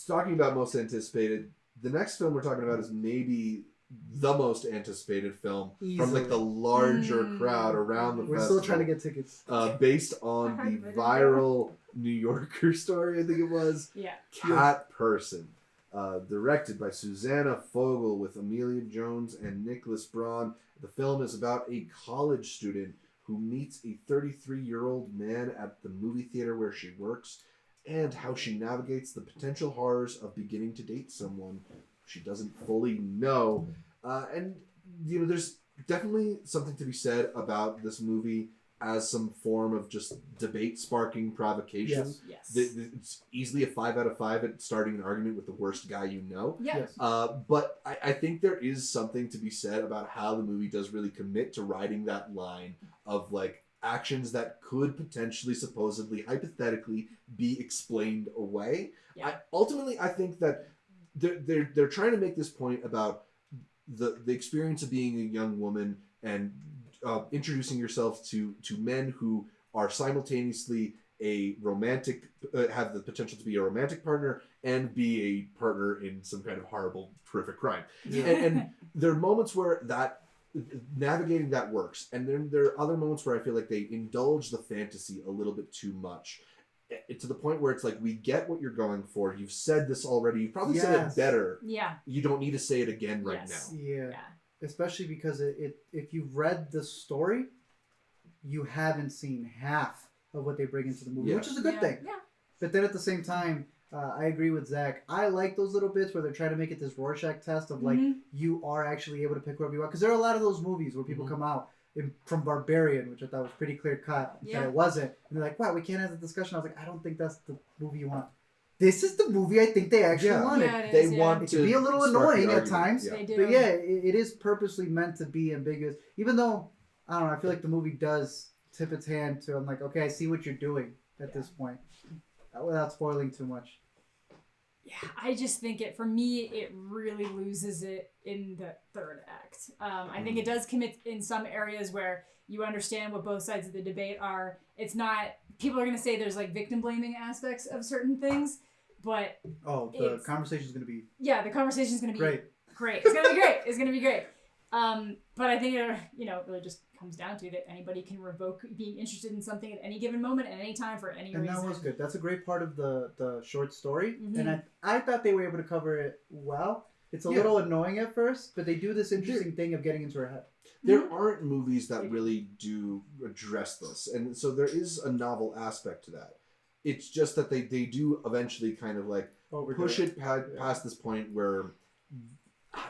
talking about most anticipated, the next film we're talking about is maybe the most anticipated film from like the larger crowd around the We're festival. still trying to get tickets. Based on the viral New Yorker story, I think it was. Yeah. Cat Person. Directed by Susanna Fogel with Amelia Jones and Nicholas Braun. The film is about a college student who meets a 33-year-old man at the movie theater where she works, and how she navigates the potential horrors of beginning to date someone she doesn't fully know. And, you know, there's definitely something to be said about this movie as some form of just debate-sparking provocation. Yes. It's easily a 5 out of 5 at starting an argument with the worst guy you know. Yes. But I think there is something to be said about how the movie does really commit to riding that line of, like, actions that could potentially, supposedly, hypothetically be explained away. Yeah. Ultimately, I think that they're trying to make this point about the experience of being a young woman and introducing yourself to men who are simultaneously a romantic, have the potential to be a romantic partner and be a partner in some kind of horrible, horrific crime. Yeah. And there are moments where that navigating that works, and then there are other moments where I feel like they indulge the fantasy a little bit too much. To the point where it's like, we get what you're going for. You've said this already. You've probably said it better. Yeah. You don't need to say it again right Yes. now. Yeah. Yeah. Especially because if you've read the story, you haven't seen half of what they bring into the movie, which is a good thing. Yeah. But then at the same time, I agree with Zach. I like those little bits where they're trying to make it this Rorschach test of like, you are actually able to pick whoever you want. Because there are a lot of those movies where people come out from Barbarian, which I thought was pretty clear cut, that it wasn't. And they're like, wow, we can't have the discussion. I was like, I don't think that's the movie you want. This is the movie I think they actually wanted. Yeah, it They is, want It to can be a little spark the annoying at argument. times, Yeah. They do. but yeah, it is purposely meant to be ambiguous. Even though, I don't know, I feel like the movie does tip its hand to, I'm like, okay, I see what you're doing at this point. Without spoiling too much. Yeah, I just think for me, it really loses it in the third act. I think it does commit in some areas where you understand what both sides of the debate are. It's not, people are going to say there's like victim blaming aspects of certain things, but the conversation's going to be the conversation's going to be great. It's going to be great. It's going to be great. But I think it, really just comes down to that anybody can revoke being interested in something at any given moment, at any time, for any reason. And that was good. That's a great part of the short story. And I thought they were able to cover it well. It's a little annoying at first, but they do this interesting thing of getting into her head. There aren't movies that really do address this. And so there is a novel aspect to that. It's just that they do eventually kind of like push it past this point where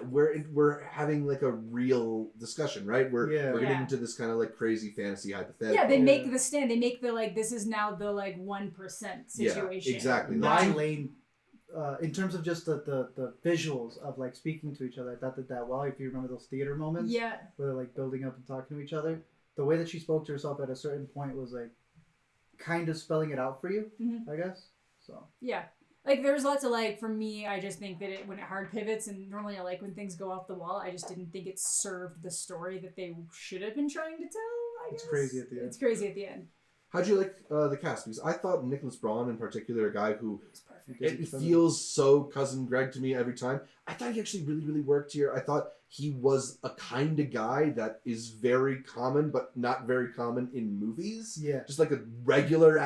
we're having like a real discussion, right? We're getting into this kind of like crazy fantasy hypothetical. Yeah, they make the stand. They make the like, this is now the like 1% situation. Yeah, exactly. Ryan Lane, in terms of just the visuals of like speaking to each other, I thought that well. If you remember those theater moments, where they're like building up and talking to each other, the way that she spoke to herself at a certain point was like kind of spelling it out for you, I guess. So yeah. Like, there's lots of, like, for me, I just think that when it hard pivots, and normally I like when things go off the wall, I just didn't think it served the story that they should have been trying to tell, I guess. It's crazy at the end. It's crazy at the end. How'd you like the cast? Because I thought Nicholas Braun in particular, a guy who Perfect. it feels so Cousin Greg to me every time. I thought he actually really, really worked here. I thought he was a kind of guy that is very common, but not very common in movies. Yeah. Just like a regular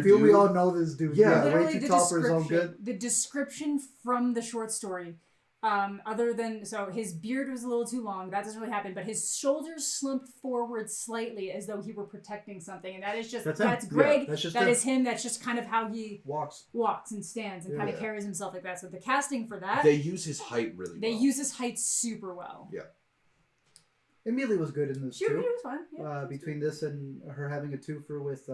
dude. We all know this dude. Yeah. Way too tall for his own good. The description from the short story, other than, so his beard was a little too long, that doesn't really happen, but his shoulders slumped forward slightly as though he were protecting something, and that is just, that's Greg, that's just that him. is him, that's just kind of how he walks and stands and kind of carries himself like that. So the casting for that, they use his height really well. They use his height super well. Yeah. Amelia was good in this too. She was fine. Yeah, between this and her having a twofer with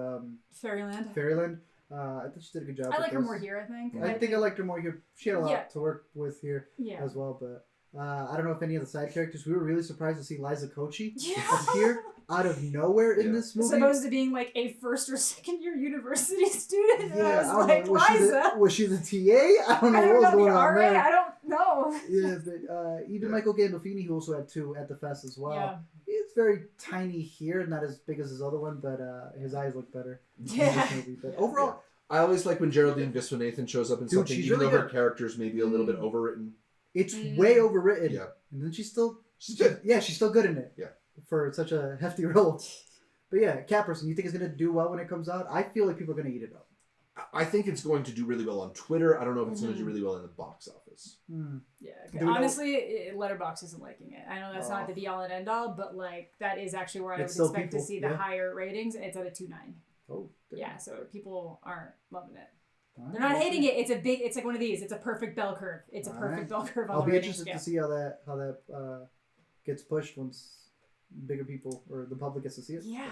Fairyland. I think she did a good job. I like her more here, I think. I think I liked her more here. She had a lot to work with here as well, but I don't know if any of the side characters. We were really surprised to see Liza Koshy appear out of nowhere in this movie. Supposed to being like a first or second year university student. And Yeah, I was like, Liza. Was she the TA? I don't know what was going on there. I don't know. Yeah, but even Michael Gandolfini, who also had 2 at the fest as well. Yeah. He's very tiny here, not as big as his other one, but his eyes look better. Yeah. In this movie. But overall, I always like when Geraldine Viswanathan shows up in Dude, something, she's even really though her good. character's maybe a little bit overwritten. It's way overwritten. Yeah. And then she's still She's good. Yeah, she's still good in it. Yeah. For such a hefty role. But yeah, Caperson, you think it's gonna do well when it comes out? I feel like people are gonna eat it up. I think it's going to do really well on Twitter. I don't know if it's going to do really well in the box office. Yeah, Do we know- honestly, Letterboxd isn't liking it. I know that's not the be all and end all, but like that is actually where I would It's still expect people, to see the yeah. higher ratings. It's at a 2.9. Oh. damn. Yeah, so people aren't loving it. Alright, They're not we'll hating see. it. It's like one of these. It's a perfect bell curve. It's a perfect bell curve on I'll the be rating interested scale. to see how that gets pushed once bigger people or the public gets to see it. Yeah,